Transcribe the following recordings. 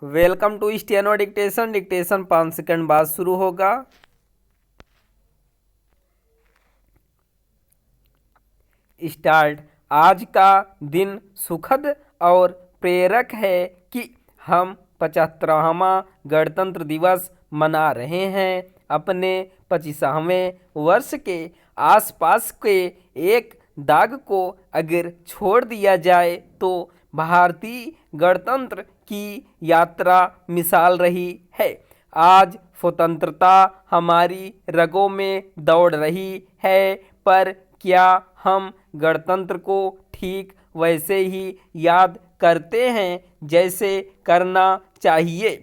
Welcome to steno dictation. Dictation 5 second बाद शुरू होगा। स्टार्ट। आज का दिन सुखद और प्रेरक है कि हम 75वां गणतंत्र दिवस मना रहे हैं। अपने 25वें वर्ष के आसपास के एक दाग को अगर छोड़ दिया जाए तो भारतीय गणतंत्र की यात्रा मिसाल रही है। आज स्वतंत्रता हमारी रगों में दौड़ रही है, पर क्या हम गणतंत्र को ठीक वैसे ही याद करते हैं जैसे करना चाहिए?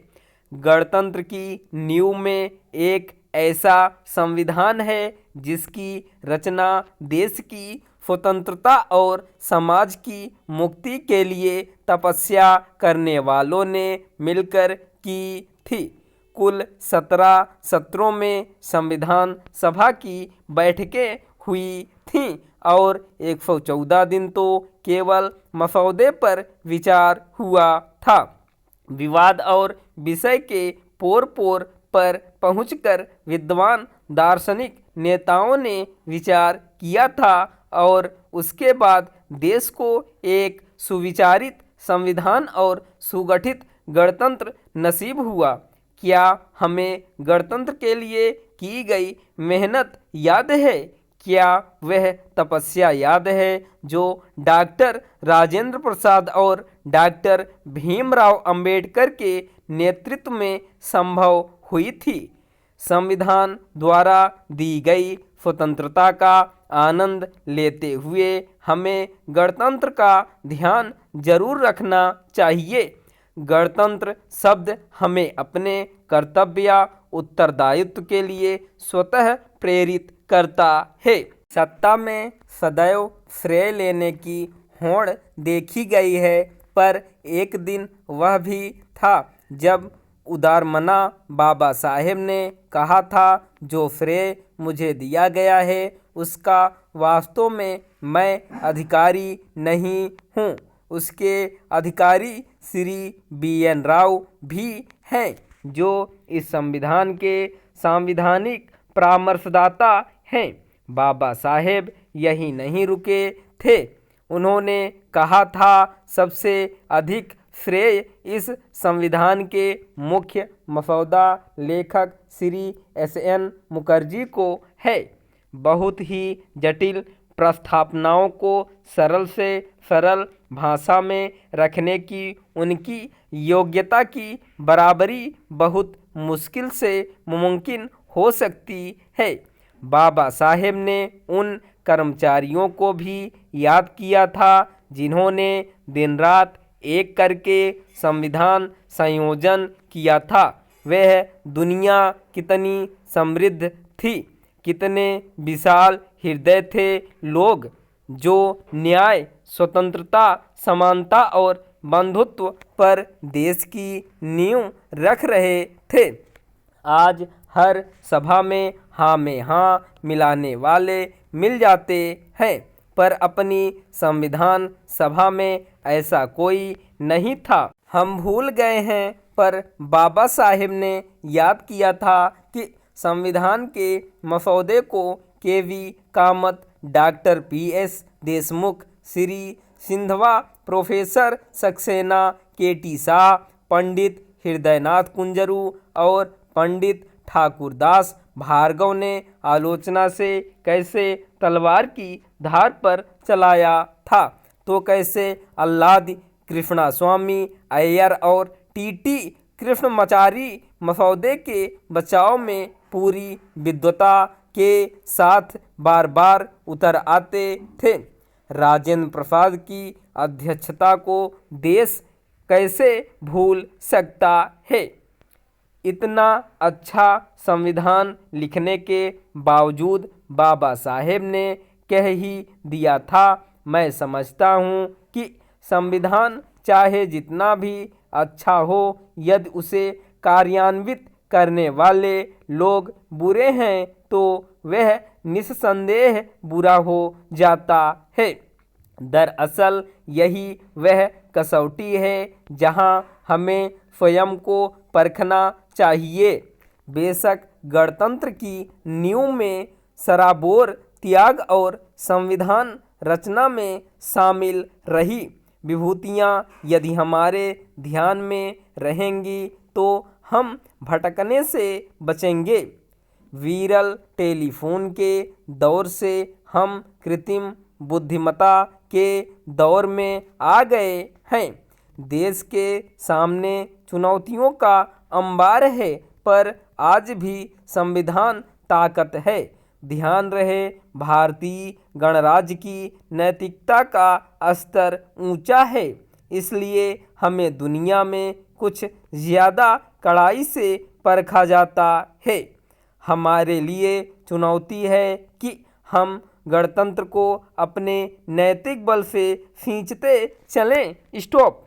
गणतंत्र की नींव में एक ऐसा संविधान है जिसकी रचना देश की स्वतंत्रता और समाज की मुक्ति के लिए तपस्या करने वालों ने मिलकर की थी। कुल 17 सत्रों में संविधान सभा की बैठकें हुई थीं और 114 दिन तो केवल मसौदे पर विचार हुआ था। विवाद और विषय के पोर पोर पर पहुंचकर विद्वान दार्शनिक नेताओं ने विचार किया था और उसके बाद देश को एक सुविचारित संविधान और सुगठित गणतंत्र नसीब हुआ। क्या हमें गणतंत्र के लिए की गई मेहनत याद है? क्या वह तपस्या याद है जो डॉक्टर राजेंद्र प्रसाद और डॉक्टर भीमराव अंबेडकर के नेतृत्व में संभव हुई थी? संविधान द्वारा दी गई स्वतंत्रता का आनंद लेते हुए हमें गणतंत्र का ध्यान जरूर रखना चाहिए। गणतंत्र शब्द हमें अपने कर्तव्य या उत्तरदायित्व के लिए स्वतः प्रेरित करता है। सत्ता में सदैव श्रेय लेने की होड़ देखी गई है, पर एक दिन वह भी था जब उदारमना बाबा साहेब ने कहा था, जो श्रेय मुझे दिया गया है उसका वास्तव में मैं अधिकारी नहीं हूँ। उसके अधिकारी श्री BN राव भी हैं, जो इस संविधान के सांविधानिक परामर्शदाता हैं। बाबा साहेब यही नहीं रुके थे, उन्होंने कहा था, सबसे अधिक श्रेय इस संविधान के मुख्य मसौदा लेखक श्री SN मुखर्जी को है। बहुत ही जटिल प्रस्तावनाओं को सरल से सरल भाषा में रखने की उनकी योग्यता की बराबरी बहुत मुश्किल से मुमकिन हो सकती है। बाबा साहेब ने उन कर्मचारियों को भी याद किया था जिन्होंने दिन रात एक करके संविधान संयोजन किया था। वह दुनिया कितनी समृद्ध थी, कितने विशाल हृदय थे लोग जो न्याय, स्वतंत्रता, समानता और बंधुत्व पर देश की नींव रख रहे थे। आज हर सभा में हाँ में हाँ मिलाने वाले मिल जाते हैं, पर अपनी संविधान सभा में ऐसा कोई नहीं था। हम भूल गए हैं, पर बाबा साहेब ने याद किया था कि संविधान के मसौदे को KV Kamath, doctor PS Deshmukh, Shri Sidhva, professor Saxena, KT Shah, Pandit Hridaynath Kunzru और पंडित ठाकुरदास भार्गव ने आलोचना से कैसे तलवार की धार पर चलाया था, तो कैसे आह्लाद कृष्णास्वामी अय्यर और TT कृष्णमाचारी मसौदे के बचाव में पूरी विद्वता के साथ बार बार उतर आते थे। राजेंद्र प्रसाद की अध्यक्षता को देश कैसे भूल सकता है? इतना अच्छा संविधान लिखने के बावजूद बाबा साहेब ने कह ही दिया था, मैं समझता हूँ कि संविधान चाहे जितना भी अच्छा हो, यदि उसे कार्यान्वित करने वाले लोग बुरे हैं तो वह निस्संदेह बुरा हो जाता है। दरअसल यही वह कसौटी है जहां हमें स्वयं को परखना चाहिए। बेशक गणतंत्र की नींव में सराबोर त्याग और संविधान रचना में शामिल रही विभूतियाँ यदि हमारे ध्यान में रहेंगी तो हम भटकने से बचेंगे। विरल टेलीफोन के दौर से हम कृत्रिम बुद्धिमत्ता के दौर में आ गए हैं। देश के सामने चुनौतियों का अंबार है, पर आज भी संविधान ताकत है। ध्यान रहे, भारतीय गणराज्य की नैतिकता का स्तर ऊंचा है, इसलिए हमें दुनिया में कुछ ज़्यादा कड़ाई से परखा जाता है। हमारे लिए चुनौती है कि हम गणतंत्र को अपने नैतिक बल से खींचते चलें। स्टॉप।